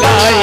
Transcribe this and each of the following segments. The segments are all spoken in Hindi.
लाए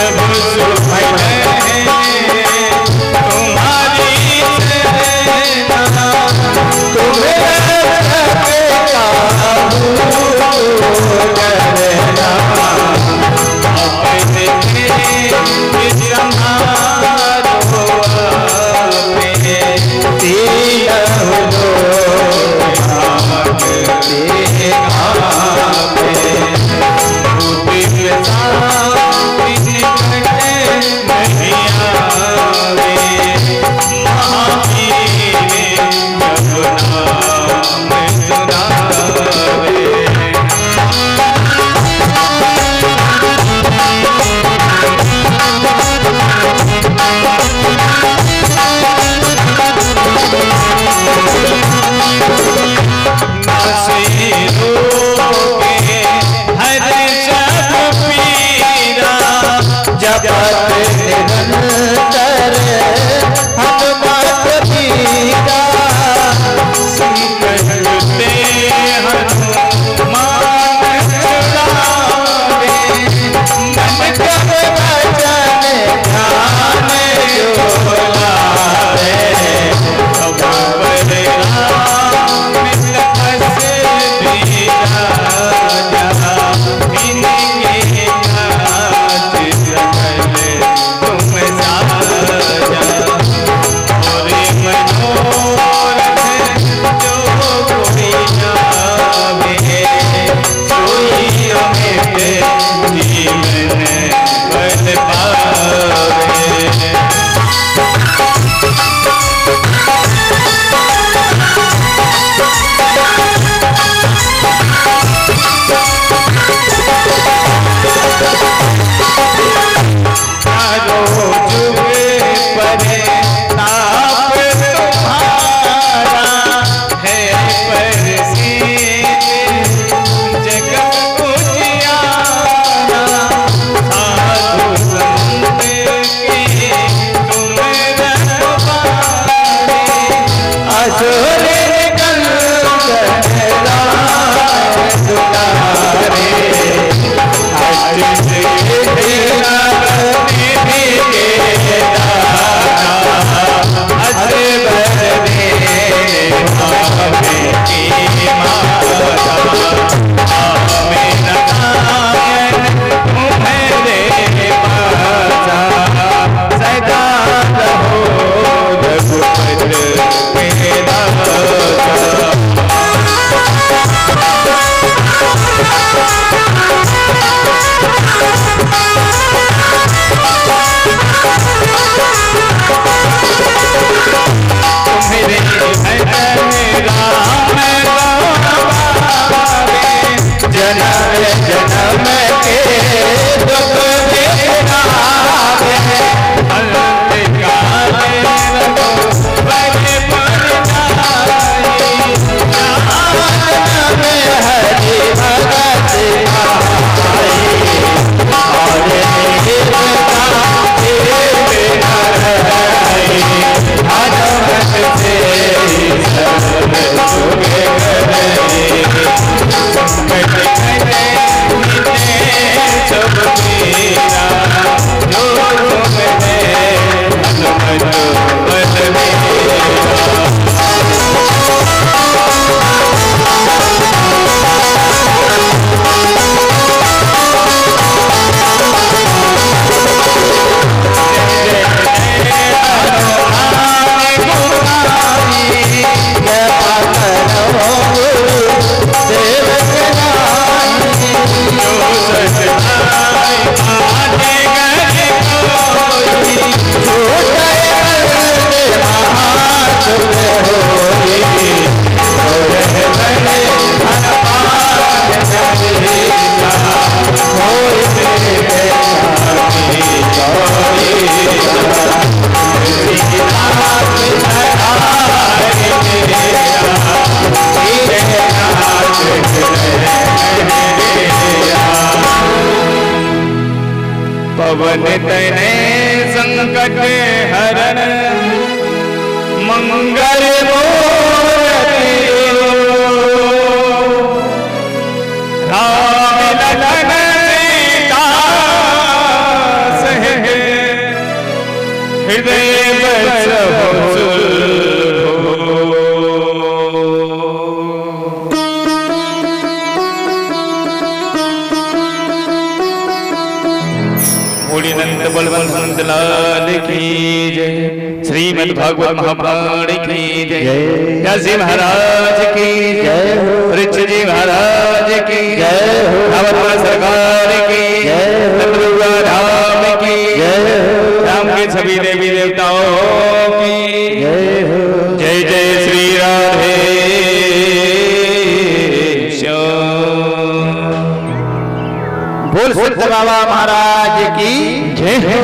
सब भुवन तने संकट हरण मंगल मूर्ति राम लखन सीता सहित हृदय बसहु मूढ़िनंद बलवंत संत लाल की जय। श्रीमद् भागवत महापुराण की जय। व्यासी महाराज की जय। वृक्ष जी महाराज की जय। रावण सरकार की जय। दुर्गा राम की जय। राम के सभी देवी देवताओं की जय। जय जय श्री राधे बोल संत बाबा महाराज की जय हो।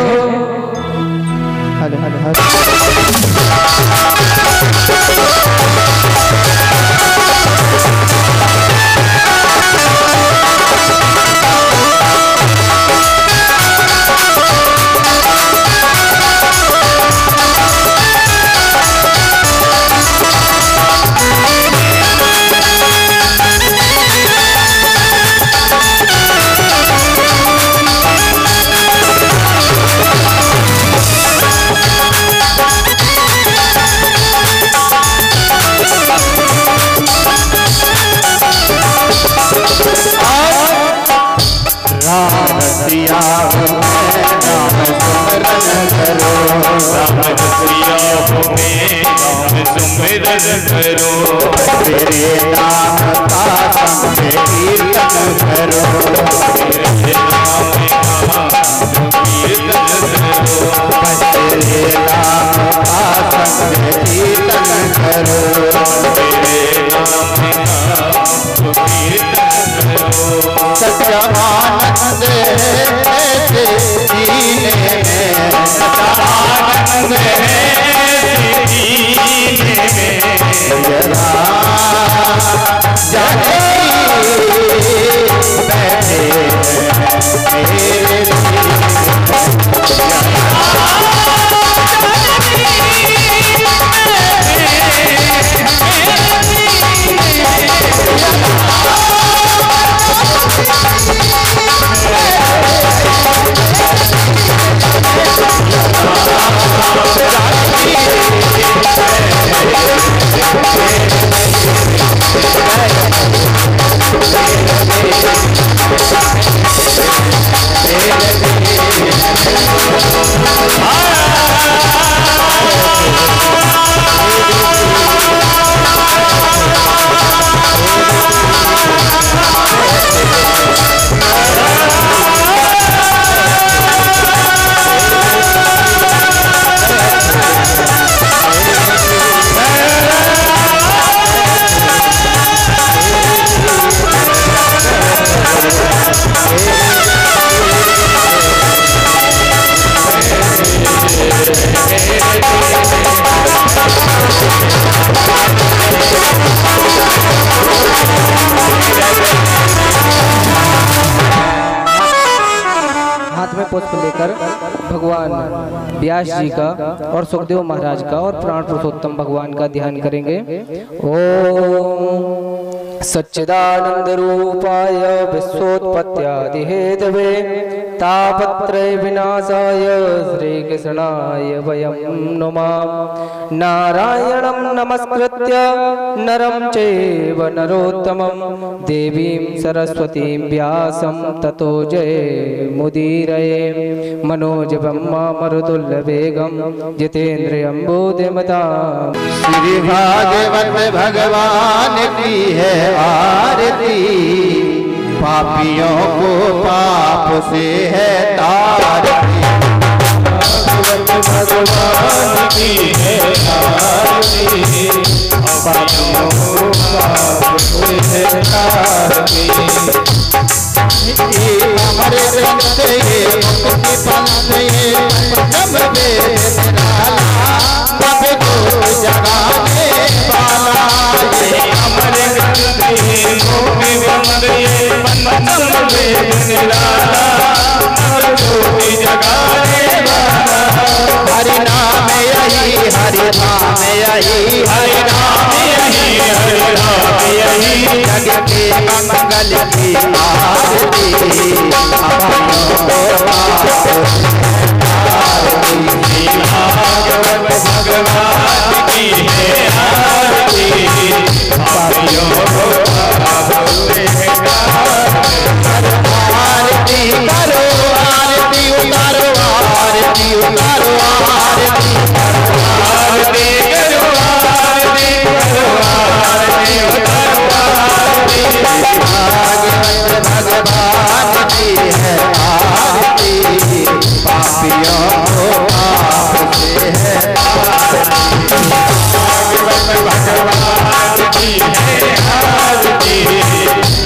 राम सिया राम सुमिरन करो। राम सिया राम सुमिरन करो। तेरे नाम का संग कीर्तन करो। तेरे नाम का कीर्तन करो। तेरे नाम का संग कीर्तन करो। तेरे नाम का कीर्तन करो। सच्चानंद ऐसे जीने में। सच्चानंद ऐसे जीने में। जाने बैठे मेरे पुष्प लेकर भगवान व्यास जी का और सुखदेव महाराज का और प्राण पुरुषोत्तम भगवान का ध्यान करेंगे। ओम सच्चिदानंद रूपाय विश्वोत्पत्त्यादि हेतवे तापत्रय विनाशाय श्री कृष्णाय वयं नुमः। नारायणं नमस्कृत्य नरं चैव नरोत्तमं देवीं सरस्वतीं व्यासं ततो जय मुदीरये। मनोजवं मामरुतुल्यवेगं जितेन्द्रियं बुद्धिमतां। श्री भागवत भगवान की है आरती। पापियों को पाप से है तारती। भागवत भगवान की है आरती। पापियों को पाप से है तारती। हमारे ग्रंथ ये मुक्ति पंथ ये पंचम वेद निराला। सब को जगाने वाला ये हमारे ग्रंथ ये मुक्ति पंथ ये पंचम वेद निराला। सब को जगा हरि धाम यही हरि राम यही, हरि राम यही, जग के मंगल की आरती भागवत भगवान की है आरती, पापियों को पापों से आरती करो, आरती उतारो, आरती उतारो, आरती आरती करो, आरती करो, आरती उतारो, आरती भागवत भगवान की है आरती, पापियों को पाप से है भागवत भगवान की है आरती,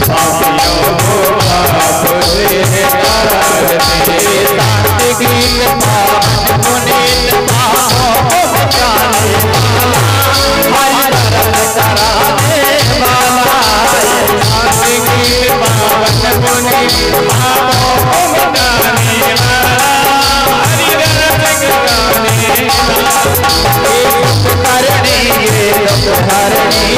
पापियों को पाप से है आरती। शांति गीत पावन पुनीत पापों को बचाने वाला, हरि धर्म कराने वाला, शांति गीत पावन पुनीत पापों को मिटाने वाला, हरि धर्म कराने करनी ये दुख हरनी,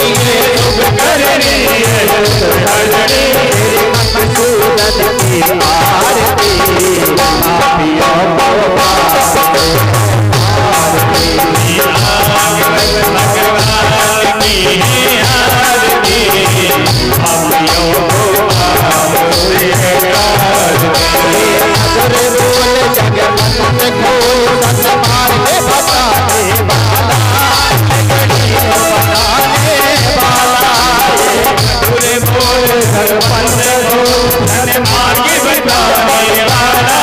मधुसूदन की आरती, पापियों को पाप आरती। भागवत भगवान की है आरती, पापियों को पाप से आरती। मधुर बोल जगवंत को संसार में बचाने वाला, मधुर बोल भगवंत को धन मार्ग बताने वाला,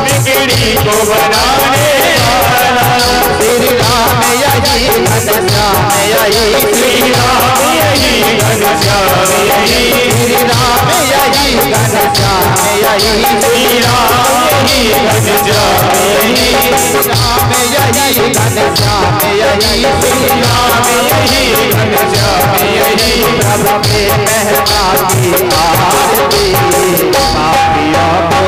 बिगड़ी को बनाने वाला, श्री राम यही घनश्याम यही, श्री राम यही घनश्याम यही, श्री राम यही घनश्याम यही, श्री राम यही घनश्याम यही, राम यही घनश्याम यही, श्री राम यही घनश्याम यही। प्रभु के महिमा की आरती, पापियों को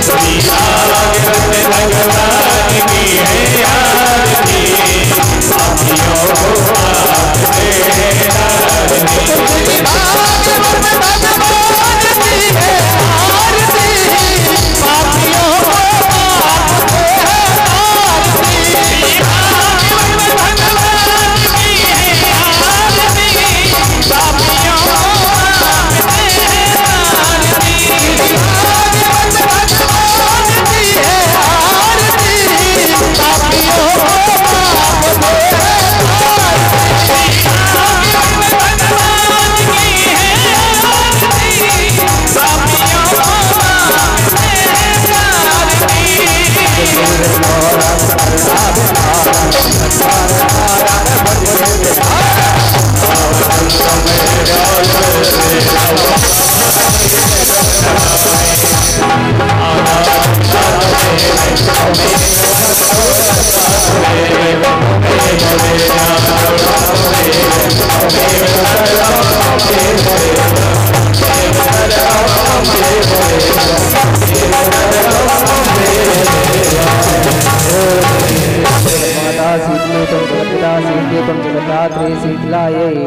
श्री भागवत भगवान की है आरती, पापियों को पाप से आरती।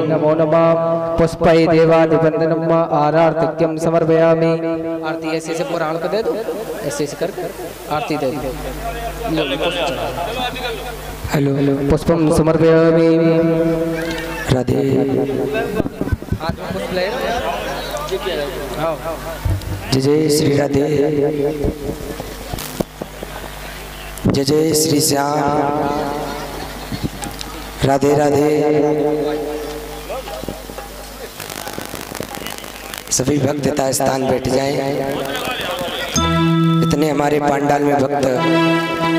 नमो नमः पुष्पै देवादिवंदनम आरार्तिक्यम समर्पयामि। आरती ऐसे से पुराण को दे दो, ऐसे ऐसे कर आरती दे दो। हेलो हेलो पुष्पम समर्पयामि। राधे हाथ में पुष्प ले जय जय श्री राधे, जय जय श्री श्याम, राधे राधे। सभी भक्त यथा स्थान बैठ जाएं। इतने हमारे पंडाल में भक्त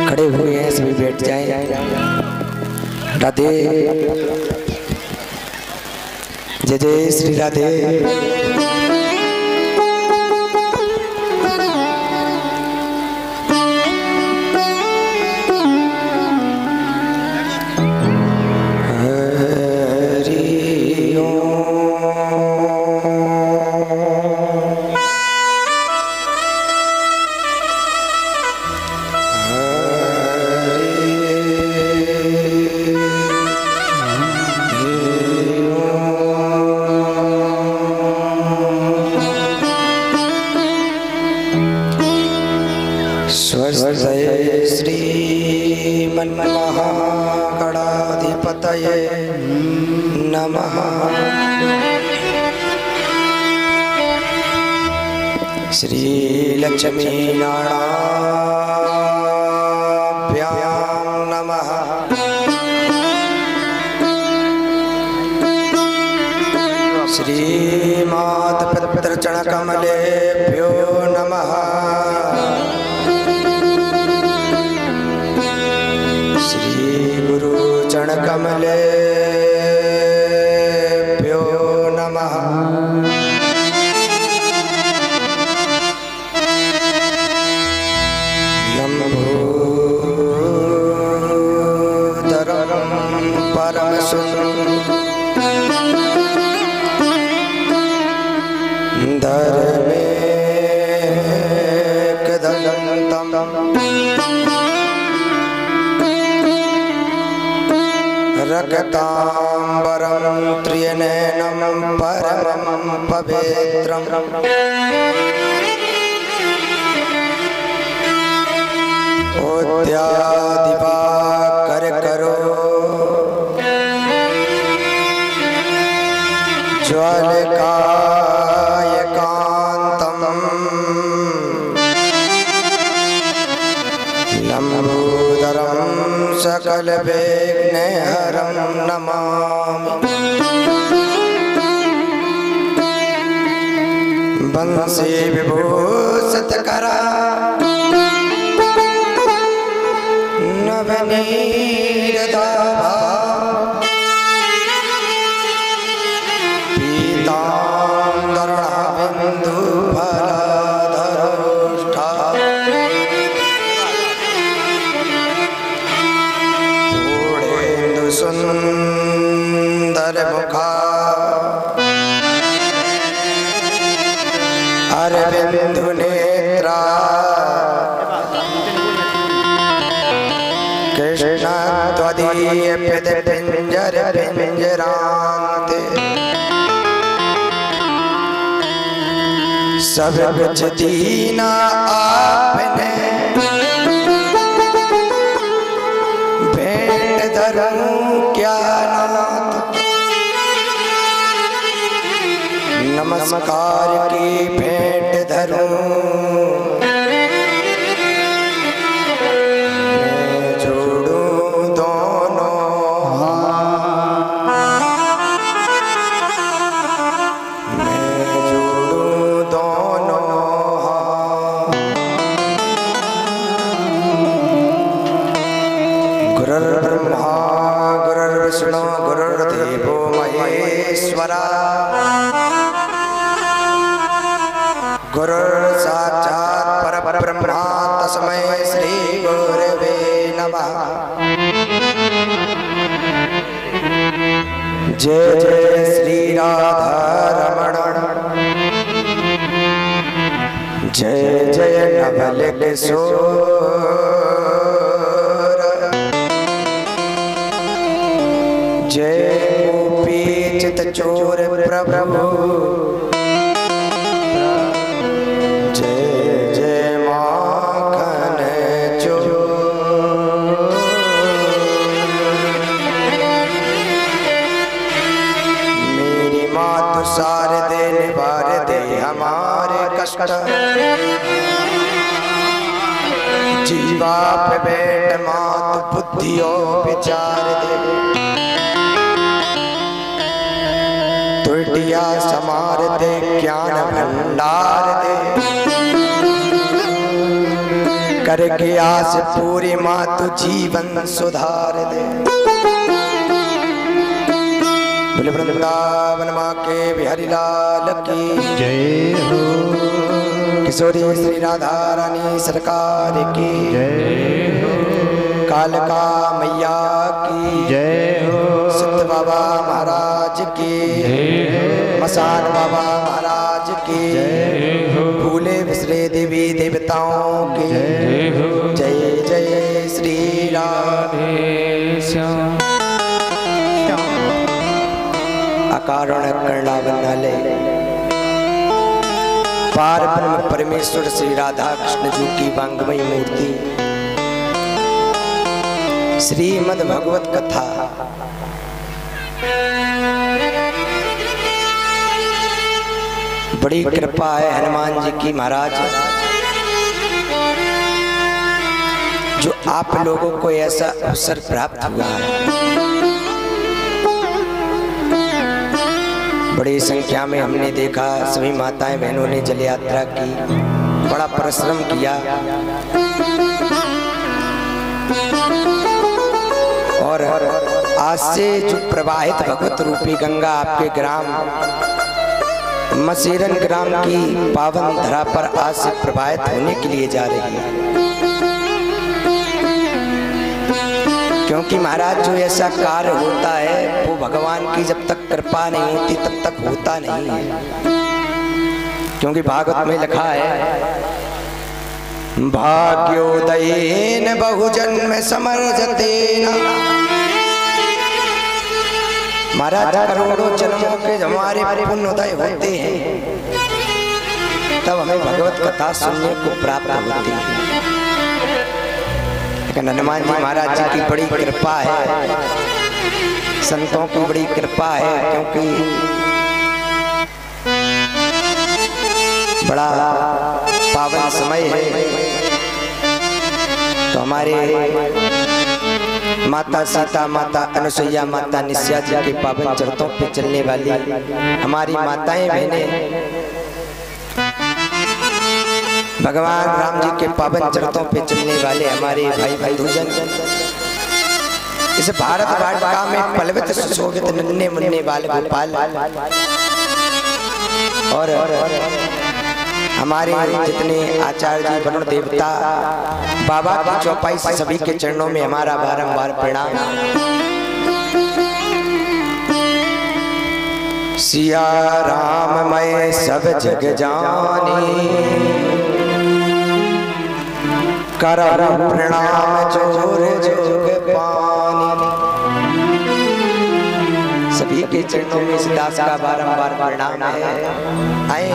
खड़े हुए हैं, सभी बैठ जाएं। राधे जय जय श्री राधे। हरि श्रीमन्महागणाधिपतये नमः। श्रीलक्ष्मीनारायणाभ्यां नमः। श्रीमातपितृचरणकमलेभ्यो नमः। श्रीगुरुचरणकमलेभ्यो नमः। लम्बोदरं धर्मेकदन्तं रक्ताम्बरं त्रिनयनं परमं पवित्रम् दिवाकर ज्वालकायकान्तं लम्बोदरं सकलविघ्नहरं नमामि। बंसी विभूषितकरा नवनीरदाभा पीताम्बरबिन्दुफलधरोष्ठा पूर्णेन्दुसुन्दरमुखा अरविन्दुनेत्रा कृष्ण त्वदीयपितपिञ्जरपिञ्जरान्ते सब कुछ दीना आपने भेंट धरूं क्या नाथ। नमस्कार की भेंट धरूं गुरुर्देवो महेश्वरा गुरुर्साक्षात् परब्रह्मा तस्मै श्री गुरवे नमः। जय जय श्री राधारमण जय जय नवल किशोर जय गोपी चित चोर प्रभु जय जय माखन चोर। मेरी मातु शारदे निवार दे हमारे कष्ट जीवा पे बैठ मातु बुद्धियों विचार दे तुटिया समार दे ज्ञान भंडार दे करके आस पूरी मातु जीवन सुधार दे। बोले वृंदावन माँ के बिहारी लाल की जय हो। किशोरी श्री राधा रानी सरकार की जय हो। कालका मैया की जय हो। सिद्ध बाबा महाराज की जय हो। मसान बाबा महाराज की जय हो। भूले बिसरे देवी देवताओं की जय हो। जय जय श्री राधे श्याम। अकारण करुणा बंधाले पार ब्रह्म परमेश्वर श्री राधा कृष्ण जी की वांगमयी मूर्ति श्रीमद् भगवत कथा बड़ी कृपा है हनुमान जी की महाराज, जो आप लोगों को ऐसा अवसर प्राप्त हुआ है। बड़ी संख्या में हमने देखा सभी माताएं बहनों ने जल यात्रा की, बड़ा परिश्रम किया और आज से जो प्रवाहित भगवत रूपी गंगा आपके ग्राम मसीरन ग्राम की पावन धरा पर आज से प्रवाहित होने के लिए जा रही है। क्योंकि महाराज जो ऐसा कार्य होता है वो भगवान की जब तक कृपा नहीं होती तब तक होता नहीं है। क्योंकि भागवत में लिखा है भाग्योदयेन बहुजन्म समर्जतेन। महाराज करोड़ों जन्मों के हमारे पुण्योदय होते हैं तब हमें भगवत कथा सुनने को प्राप्त होती है। लेकिन हनुमान जी महाराज जी की बड़ी कृपा है, संतों की बड़ी कृपा है, क्योंकि बड़ा पावन समय है। तो हमारे माता सीता, माता अनुसुईया, माता निस्या जी के पावन चरणों पे चलने वाली हमारी माताएं बहनें, भगवान राम जी के पावन चरणों पे चलने वाले हमारे भाई बंधुजन, इस भारत वाटिका में पलवित सुशोभित नन्हे मुन्ने बाल गोपाल और हमारे जितने आचार्य जी, वरुण देवता, बाबा की चौपाई से सभी के चरणों में हमारा बारंबार प्रणाम। सिया राम मैं सब जग जानी, करम प्रणाम जोर जोग पानी। सभी के चरणों में इस दास का बारंबार प्रणाम है। आए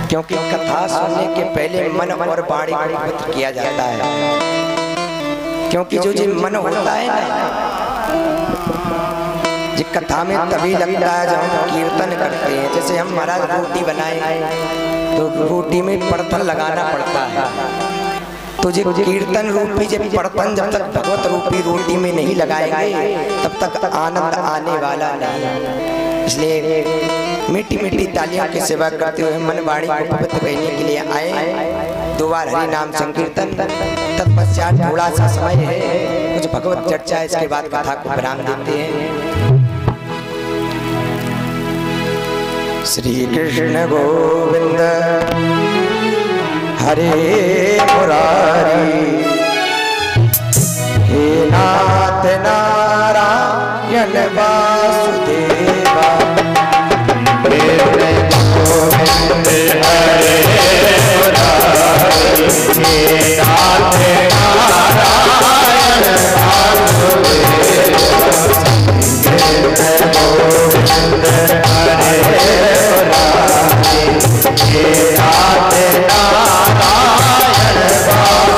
क्योंकि कथा सुनने के पहले मन और वाणी को पवित्र किया जाता है। क्योंकि जो मन होता है ना, ये कथा में तभी लगता है जब हम कीर्तन करते हैं। जैसे हम महाराज रोटी बनाए तो रोटी में पड़थन लगाना पड़ता है। तो जो कीर्तन रूपी जब पड़थन जब तक भगवत रूपी रोटी में नहीं लगाएंगे तब तक आनंद आने वाला नहीं। इसलिए मीठी मीठी तालियों की सेवा करते हुए मन वाणी को पवित्र करने के लिए आए। 2 बार हरि नाम संकीर्तन, तत्पश्चात थोड़ा सा समय है कुछ भगवत चर्चा, इसके बाद कथा को विराम देते हैं। श्री कृष्ण गोविंद हरे मुरारी, हे नाथ नारायण वासुदेवा। गोविंद हरे मुरारी, हे नाथ नारायण वासुदेवा। गोविंद हरे मुरारी, हे नाथ नारायण वासुदेवा।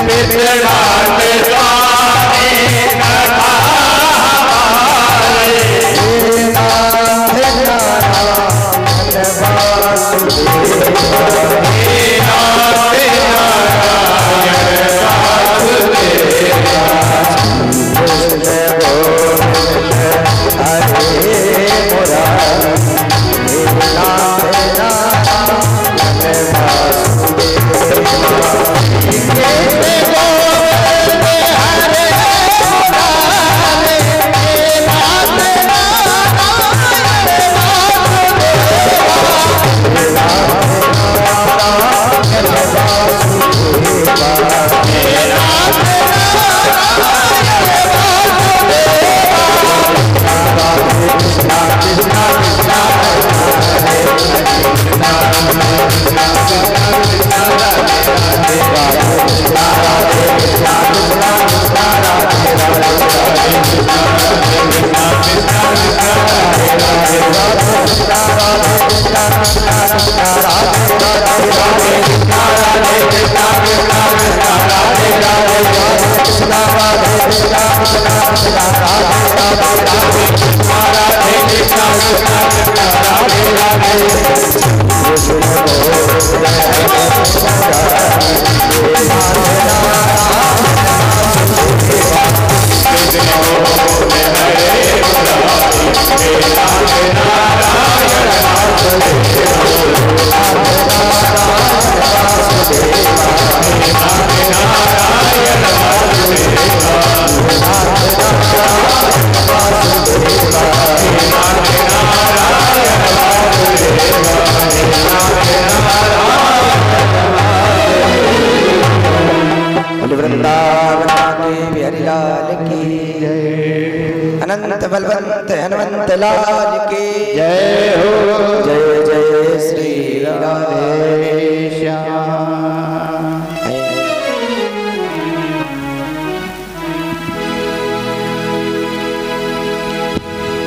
हरि अनंत बलवंत हनुमंत लाल की जय हो। जय जय श्री राधेश्याम।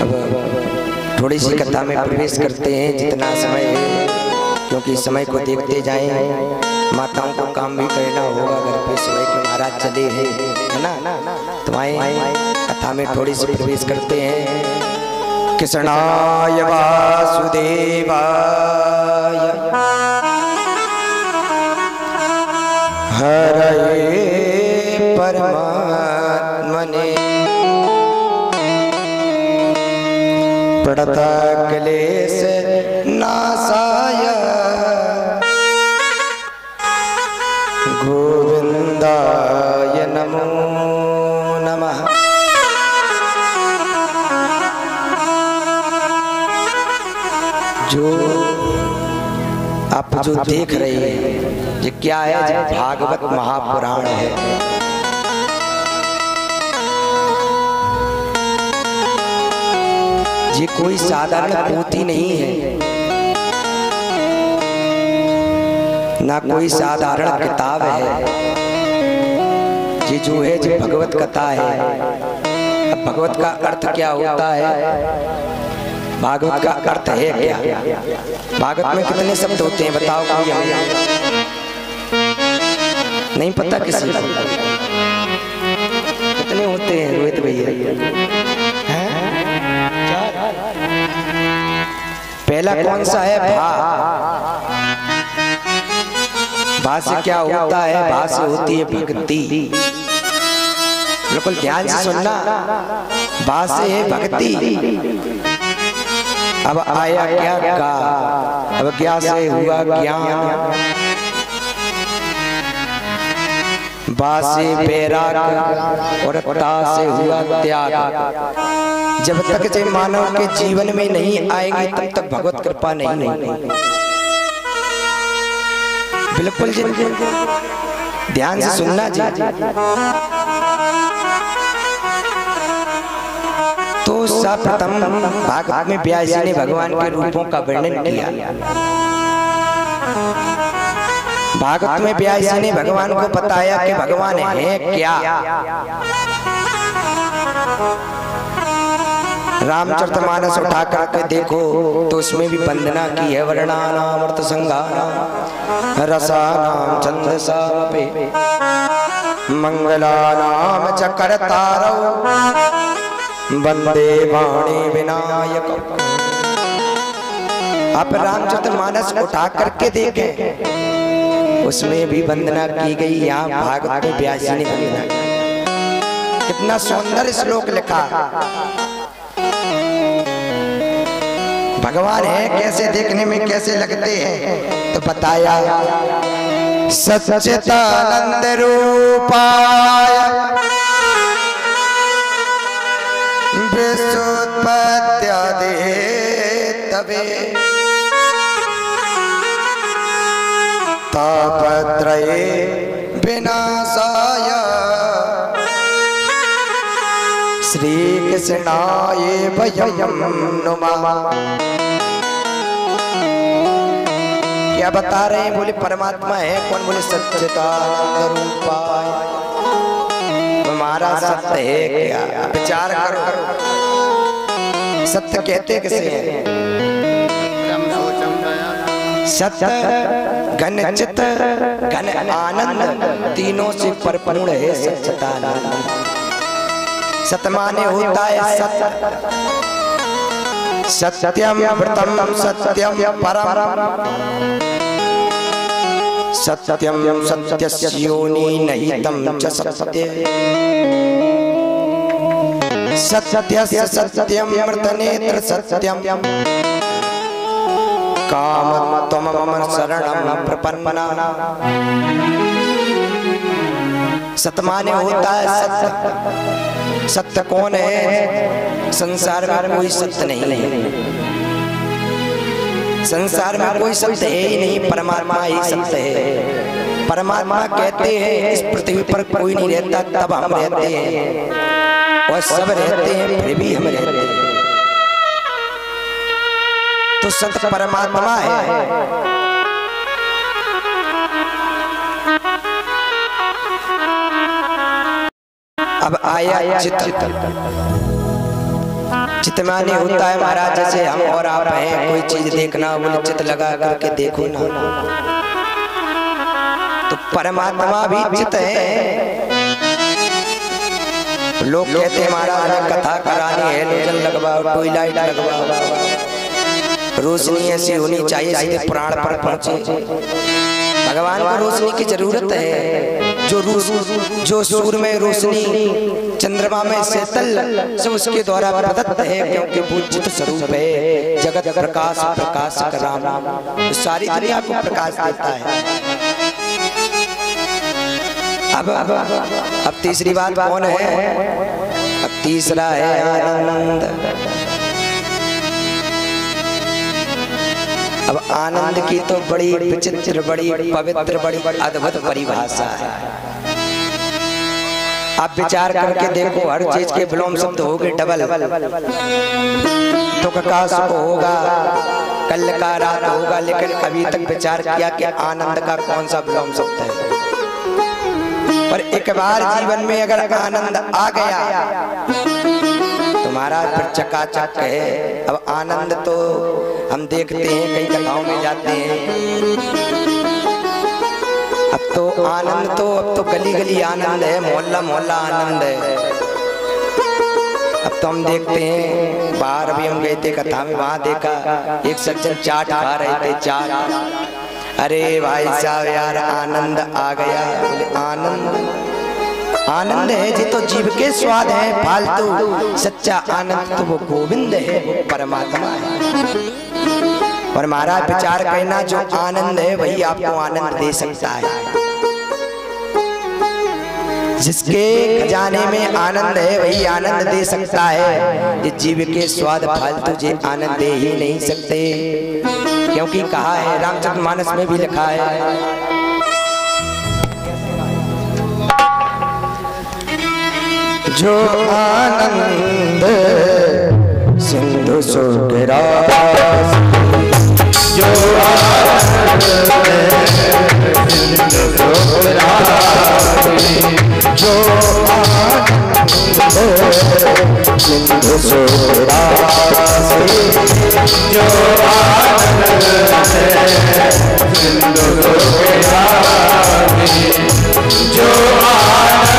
अब थोड़ी सी कथा में प्रवेश करते हैं, जितना समय है, क्योंकि समय को देखते जाएं। माताओं को काम भी करना होगा, घर पे सुबह के महाराज चले हैं, है ना। तो आए कथा में थोड़ी सी प्रवेश करते हैं। कृष्णाय वासुदेवाय हरये परमात्मने प्रणता क्लेश नाशाय गोविंदाय नमो नमः। जो आप जो देख रहे हैं ये क्या है? भागवत महापुराण है। ये कोई साधारण पोथी नहीं है, ना कोई साधारण किताब है। ये जो है जो भगवत कथा है। अब भगवत का अर्थ क्या होता है? भागवत का अर्थ है क्या? भागवत में कितने शब्द होते हैं बताओ कोई? नहीं पता किसी को? कितने होते हैं रोहित भैया? पहला कौन सा है? भा से क्या होता है? भा से होती है भक्ति। बिल्कुल ध्यान से सुनना। भा से है भक्ति। अब आया क्या का? अब क्या से हुआ ज्ञान। बा से बैराग और ता से हुआ त्याग। जब तक जो मानव के जीवन में नहीं आएगी तब तक भगवत कृपा नहीं होगी। बिल्कुल जी ध्यान से सुनना जी। तो सर्वप्रथम भागवत में व्यास जी ने भगवान के रूपों का वर्णन किया। भागवत में व्यास जी ने भगवान को बताया कि भगवान है क्या। रामचरितमानस उठा करके देखो तो उसमें भी वंदना की है। वर्णानामृत संगानाम रसानाम छंदसा पे मंगलानाम च करतारौ वंदे वाणी विनायक। आप रामचरितमानस उठा करके देखें, उसमें भी वंदना की गई। यहाँ भागवत में व्यास जी ने वंदना की। कितना सुंदर श्लोक लिखा। भगवान है कैसे देखने में कैसे लगते हैं, तो बताया सच्चिदानंद रूपाय विश्वोत्पत्त्यादि तवे तापत्रये विनाशाय श्री कृष्णाय वयं नुमः। क्या बता रहे हैं? बोले परमात्मा है कौन? बोले सच्चिदानंद रूपाय। तुम्हारा सत्य है क्या? विचार करो। सत्य कहते किसे हैं? सत्य घन चित घन आनंद तीनों से परिपूर्ण है सच्चिदानंद। सत्य माने होता है सत्य, सत्यम व्रतम सत्यम परम, सत्यम सत्यस्य योनि निहितं च सत्य, सत्यस्य सत्यम मृतनेत्र सत्यम, काम त्वं मम शरणं प्रपन्ना। सत्य माने होता है सत्य। सत्य कौन है? संसार में कोई सत्य नहीं है। संसार में कोई सत्य है ही नहीं, परमात्मा ही सत्य है। परमात्मा कहते हैं इस पृथ्वी पर कोई नहीं रहता, तब हम रहते हैं, और सब रहते हैं फिर भी हम रहते हैं। तो सत्य परमात्मा है। अब आया चित्त। चित्त माने होता है महाराज जैसे हम और आप हैं, कोई चीज देखना, बोले चित्त लगा करके देखो ना। तो परमात्मा भी चित्त है। लोग कहते हैं महाराज हमें कथा करानी है, लोजन लगवाओ, ट्यूबलाइट लगवाओ, रोशनी ऐसी होनी चाहिए सीधे प्राण पर पहुंचे। भगवान को रोशनी की जरूरत है। जो सूर्य में रोशनी, चंद्रमा में शीतल से उसके द्वारा प्रदत्त है, क्योंकि वो चित्त स्वरूप है। जगत प्रकाश प्रकाशक राम, तो सारी दुनिया को प्रकाश देता है। अब तीसरी बात कौन है? अब तीसरा है आनंद। अब आनंद की तो बड़ी विचित्र, बड़ी पवित्र, बड़ी अद्भुत परिभाषा है। आप विचार करके देखो, हर चीज के विलोम शब्द हो गए डबल। दुख का सुख होगा, कल का रात होगा, लेकिन अभी तक विचार किया कि आनंद का कौन सा विलोम शब्द है? पर एक बार जीवन में अगर आनंद आ गया तुम्हारा फिर चकाचक है। अब आनंद तो हम देखते हैं, कई कथाओं में जाते हैं। अब तो गली गली आनंद है, मोहल्ला मोहल्ला आनंद है। अब तो हम देखते हैं, बाहर भी हम गए थे कथा में, वहां देखा एक सज्जन चाट खा रहे थे, चाट। अरे भाई साहब यार आनंद आ गया। आनंद है जी तो जीव के स्वाद है, फालतू। सच्चा आनंद तो वो गोविंद है, वो परमात्मा है। और महाराज विचार करना, जो आनंद है वही आपको आनंद दे सकता है। जिसके खजाने में आनंद है वही आनंद दे सकता है। ये जीव के स्वाद फालतू जे आनंद दे ही नहीं सकते, क्योंकि कहा है रामचरितमानस में भी लिखा है, जो आनंद सिंधु सुगरा, जो आनंद सिंधु सुगरा, जो आनंद सिंधु सुगरा, जो आनंद सिंधु सुगरा, जो आनंद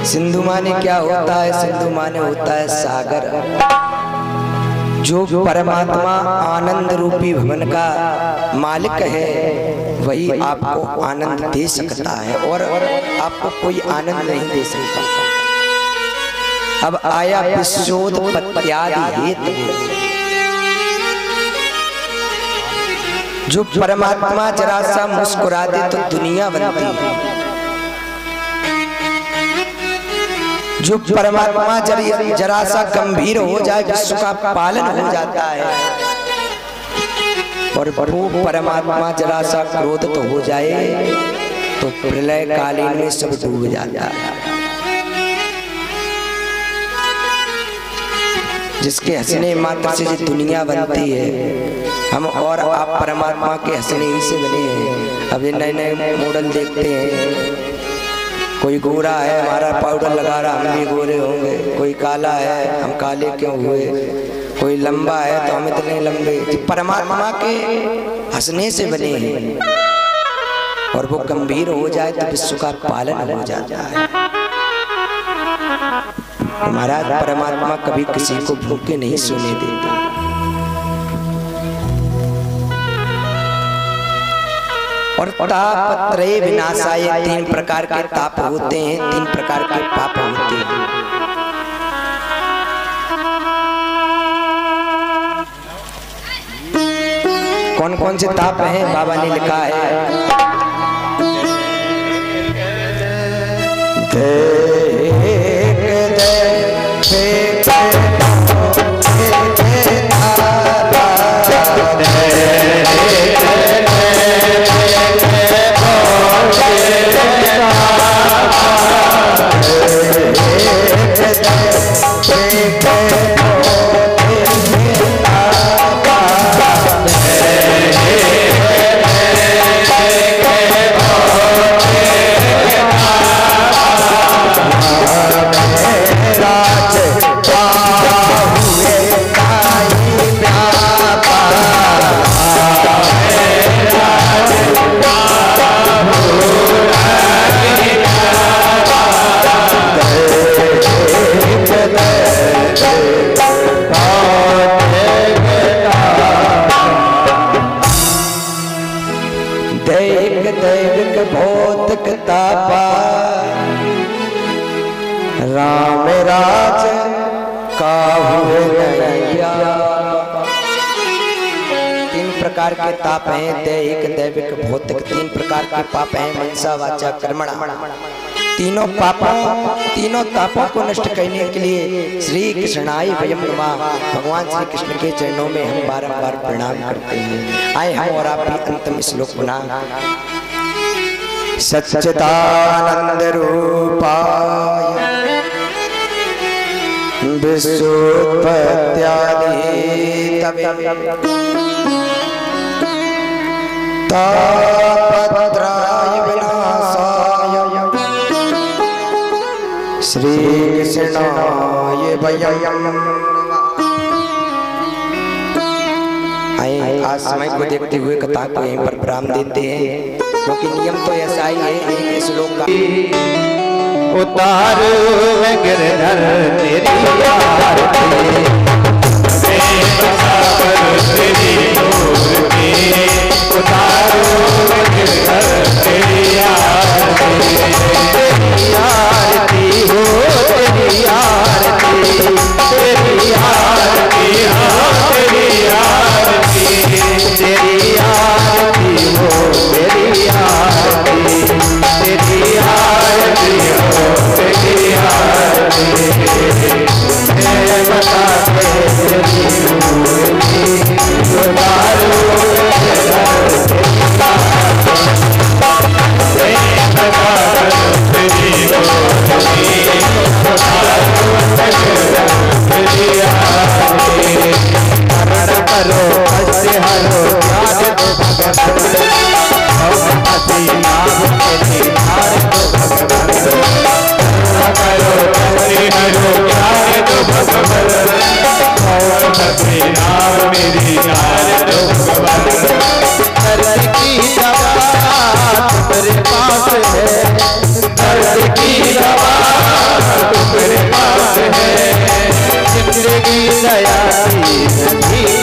सिंधु माने क्या होता है? सिंधु माने होता है सागर। जो परमात्मा आनंद रूपी भवन का मालिक है वही आपको आनंद दे सकता है और आपको कोई आनंद नहीं दे सकता। अब आया विश्वोत्पत्त्यादि हेतु। जो परमात्मा जरा सा मुस्कुरा दे तो दुनिया बनती है। जो परमात्मा जरा सा गंभीर हो जाए विश्व का पालन हो जाता है। और वो परमात्मा जरा सा क्रोधित हो जाए तो प्रलय कालीन में सब डूब जाता है। जिसके हंसने मात्र से दुनिया बनती है। हम और आप परमात्मा के हंसने ही से बने हैं। अभी नए नए मॉडल देखते हैं। कोई गोरा है हमारा पाउडर लगा रहा हम भी गोरे होंगे, कोई काला है हम काले क्यों हुए, कोई लंबा है तो हम इतने लंबे। परमात्मा के हंसने से बने हैं और वो गंभीर हो जाए तो विश्व का पालन हो जाता है। महाराज परमात्मा कभी किसी को भूखे नहीं सोने देता। और तापत्रय विनाशाय, 3 प्रकार के ताप होते हैं, 3 प्रकार के पाप होते हैं। कौन कौन से ताप हैं बाबा ने लिखा है। भौतिक तापा राम राज काहू नैया। 3 प्रकार के ताप हैं, दैहिक दैविक भौतिक। 3 प्रकार के पाप हैं, मनसा वाचा कर्मणा। तीनों तापों को नष्ट करने के लिए श्री कृष्णाय वयं नमः भगवान श्री कृष्ण के चरणों में हम बारंबार प्रणाम करते हैं। आए हम और आप अंतिम श्लोक पुनः। सच्चिदानंद रूपाय विश्वोत्पत्त्यादि तापत्रय विनाशाय श्री कृष्णाय वयं। आज समय को देखते हुए कथा को यहीं पर विराम देते हैं, क्योंकि नियम तो ऐसा ही है। एक श्लोक का उतारो गिरधर तेरी आरती, तेरी मूर्ति उतारो गिरधर तेरी आरती, तेरी आरती हो तेरी आरती, तेरी आरती हो तेरी आरती, तेरी आरती हो तेरी आरती, तेरी आरती हो तेरी आरती। बता तेरी मूर्ति उतारो करो हसे हरो मेरी की दवा तेरे पास है, दर्द की दवा की दया की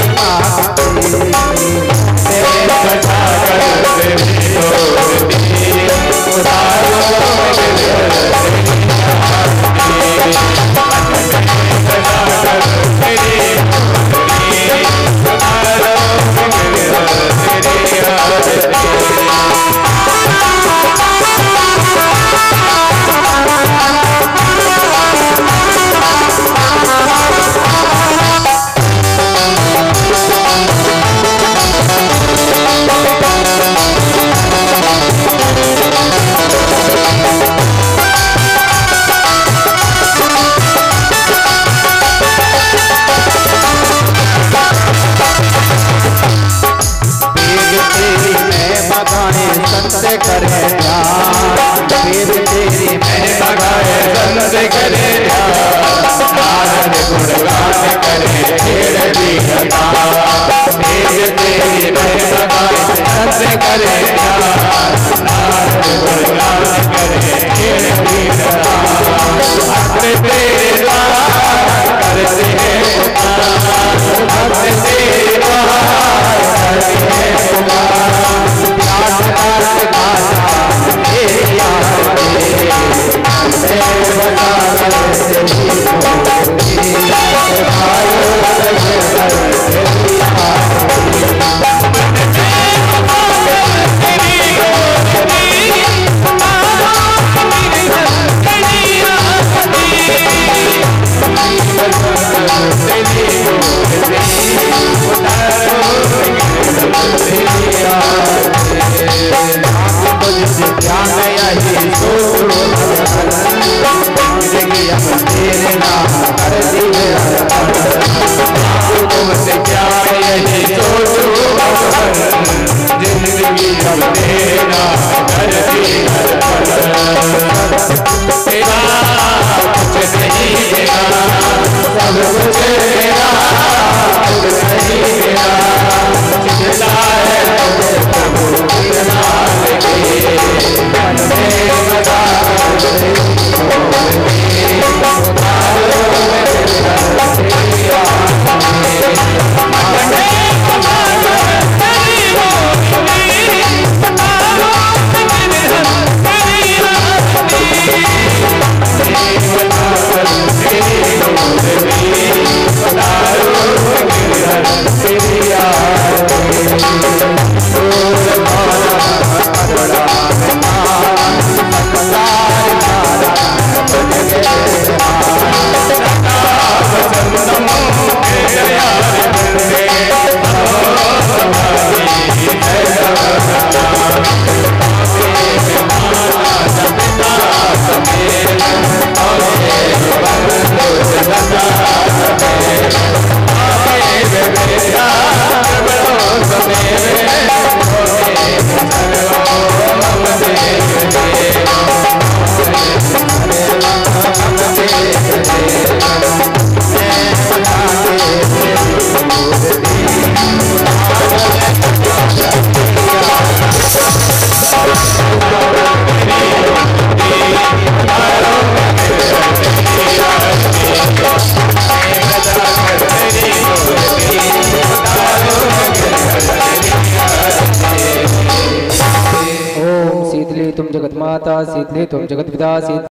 तुम जगत माता शीतले तुम जगत पिता